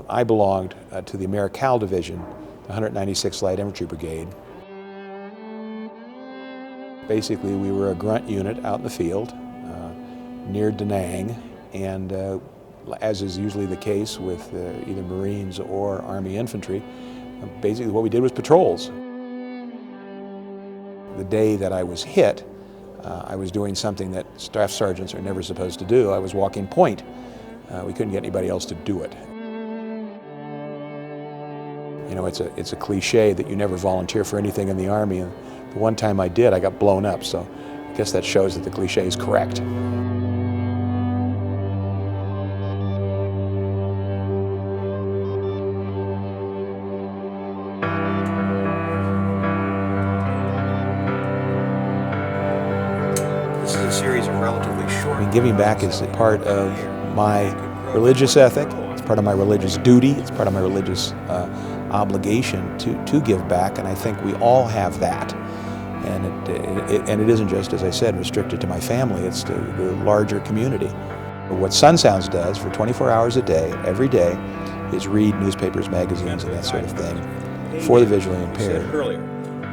I belonged to the Americal Division, the 196th Light Infantry Brigade. Basically, we were a grunt unit out in the field near Da Nang, and as is usually the case with either Marines or Army infantry, basically what we did was patrols. The day that I was hit, I was doing something that staff sergeants are never supposed to do. I was walking point. We couldn't get anybody else to do it. You know, it's a cliche that you never volunteer for anything in the Army, and the one time I did, I got blown up, so I guess that shows that the cliche is correct. This is a series of relatively short. I mean, giving back is a part of my religious ethic. It's part of my religious duty. It's part of my religious obligation to give back, and I think we all have that. And it isn't just, as I said, restricted to my family. It's to the larger community. What Sun Sounds does for 24 hours a day, every day, is read newspapers, magazines, and that sort of thing for the visually impaired.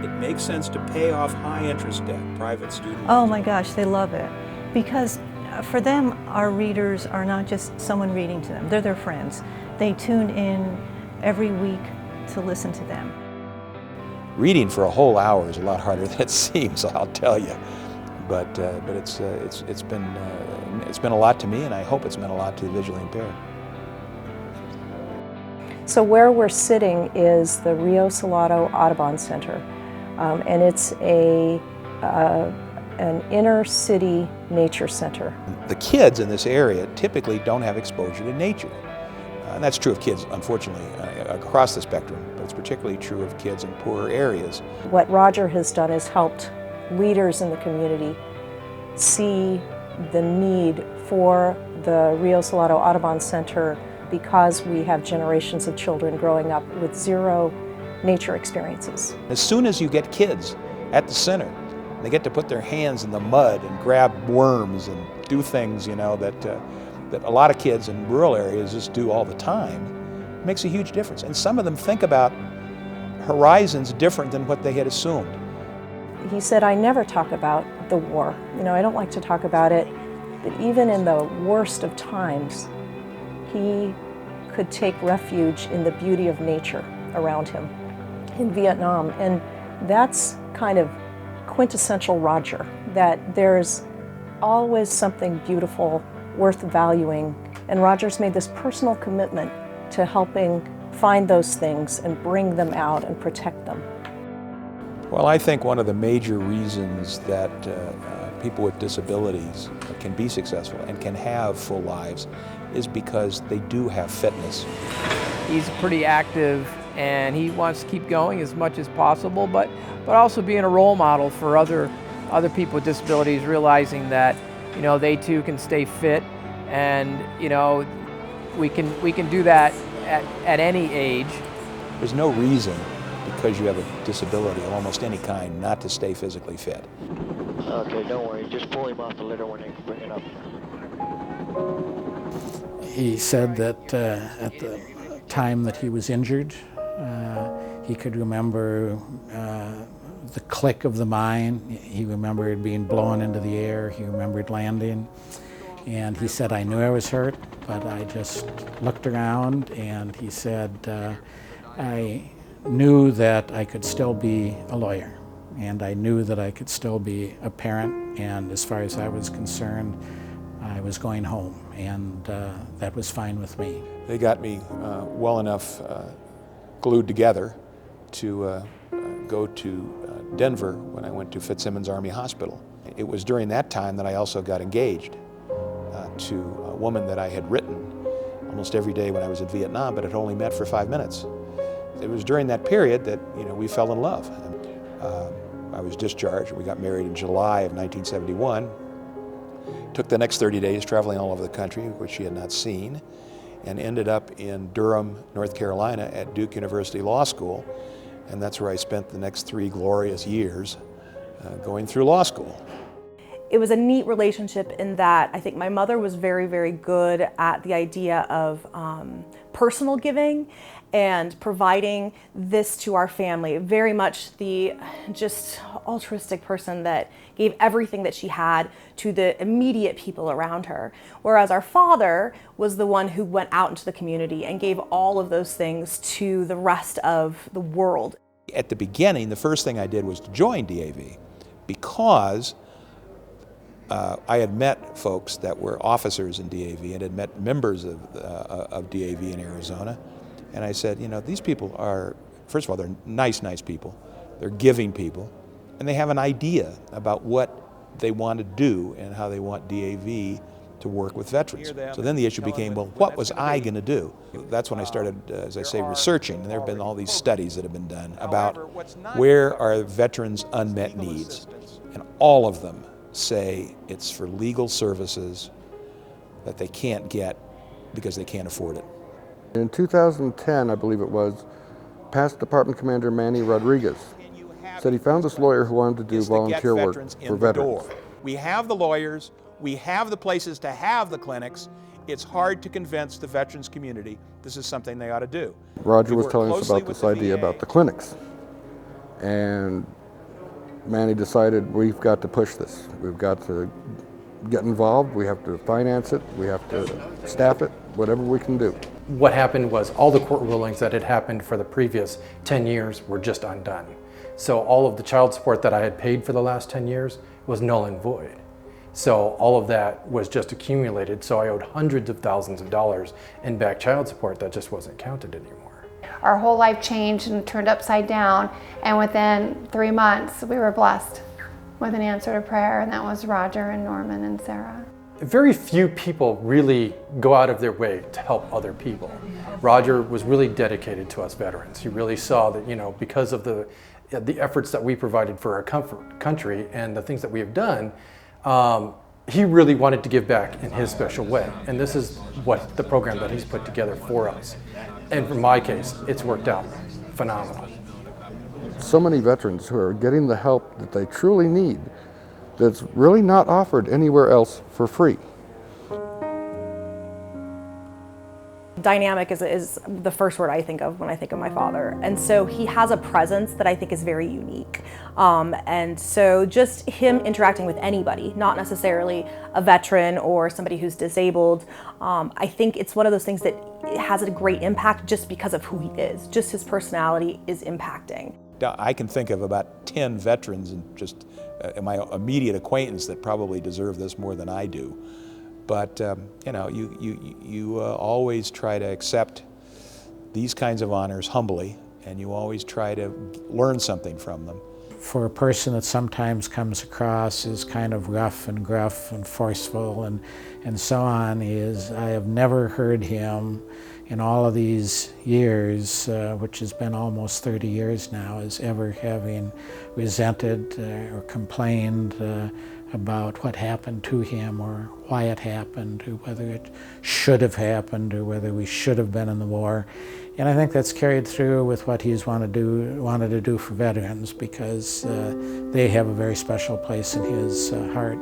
It makes sense to pay off high-interest debt, private student. Oh my gosh, they love it. Because for them, our readers are not just someone reading to them, they're their friends. They tune in every week to listen to them. Reading for a whole hour is a lot harder than it seems, I'll tell you. But it's been a lot to me, and I hope it's meant a lot to the visually impaired. So where we're sitting is the Rio Salado Audubon Center, and it's an inner city nature center. The kids in this area typically don't have exposure to nature. And that's true of kids, unfortunately, across the spectrum, but it's particularly true of kids in poorer areas. What Roger has done is helped leaders in the community see the need for the Rio Salado Audubon Center because we have generations of children growing up with zero nature experiences. As soon as you get kids at the center, they get to put their hands in the mud and grab worms and do things, you know, that a lot of kids in rural areas just do all the time. It makes a huge difference. And some of them think about horizons different than what they had assumed. He said, I never talk about the war. You know, I don't like to talk about it, but even in the worst of times, he could take refuge in the beauty of nature around him in Vietnam. And that's kind of quintessential Roger, that there's always something beautiful worth valuing, and Roger's made this personal commitment to helping find those things and bring them out and protect them. Well, I think one of the major reasons that people with disabilities can be successful and can have full lives is because they do have fitness. He's pretty active and he wants to keep going as much as possible, but also being a role model for other people with disabilities, realizing that, you know, they too can stay fit, and, you know, we can do that at any age. There's no reason, because you have a disability of almost any kind, not to stay physically fit. Okay, don't worry. Just pull him off the litter when they bring it up. He said that at the time that he was injured, he could remember the click of the mine. He remembered being blown into the air. He remembered landing. And he said, I knew I was hurt, but I just looked around, and he said, I knew that I could still be a lawyer, and I knew that I could still be a parent, and as far as I was concerned, I was going home, and that was fine with me. They got me well enough glued together to go to Denver when I went to Fitzsimmons Army Hospital. It was during that time that I also got engaged to a woman that I had written almost every day when I was in Vietnam, but had only met for 5 minutes. It was during that period that, you know, we fell in love. I was discharged. We got married in July of 1971. Took the next 30 days traveling all over the country, which she had not seen, and ended up in Durham, North Carolina at Duke University Law School. And that's where I spent the next 3 glorious years going through law school. It was a neat relationship in that I think my mother was very, very good at the idea of personal giving and providing this to our family. Very much the just altruistic person that gave everything that she had to the immediate people around her. Whereas our father was the one who went out into the community and gave all of those things to the rest of the world. At the beginning, the first thing I did was to join DAV because I had met folks that were officers in DAV and had met members of DAV in Arizona. And I said, you know, these people are, first of all, they're nice people. They're giving people. And they have an idea about what they want to do and how they want DAV to work with veterans. So then the issue became, well, what was I going to do? That's when I started, as I say, researching. And there have been all these studies that have been done about where are veterans' unmet needs. And all of them say it's for legal services that they can't get because they can't afford it. In 2010, I believe it was, past Department Commander Manny Rodriguez said he found this lawyer who wanted to do volunteer work for veterans. We have the lawyers, we have the places to have the clinics. It's hard to convince the veterans community this is something they ought to do. Roger was telling us about this idea about the clinics. And Manny decided we've got to push this. We've got to get involved, we have to finance it, we have to staff it, whatever we can do. What happened was all the court rulings that had happened for the previous 10 years were just undone. So all of the child support that I had paid for the last 10 years was null and void. So all of that was just accumulated, so I owed hundreds of thousands of dollars in back child support that just wasn't counted anymore. Our whole life changed and turned upside down, and within 3 months we were blessed with an answer to prayer, and that was Roger and Norman and Sarah. Very few people really go out of their way to help other people. Roger was really dedicated to us veterans. He really saw that, you know, because of the efforts that we provided for our country and the things that we have done, he really wanted to give back in his special way. And this is what the program that he's put together for us. And for my case, it's worked out phenomenal. So many veterans who are getting the help that they truly need that's really not offered anywhere else for free. Dynamic is the first word I think of when I think of my father. And so he has a presence that I think is very unique. And so just him interacting with anybody, not necessarily a veteran or somebody who's disabled, I think it's one of those things that has a great impact just because of who he is. Just his personality is impacting. I can think of about 10 veterans and just my immediate acquaintance that probably deserve this more than I do. But you know, you always try to accept these kinds of honors humbly, and you always try to learn something from them. For a person that sometimes comes across as kind of rough and gruff and forceful and so on, I have never heard him in all of these years, which has been almost 30 years now, as ever having resented or complained about what happened to him or why it happened or whether it should have happened or whether we should have been in the war. And I think that's carried through with what he's wanted to do for veterans, because they have a very special place in his heart.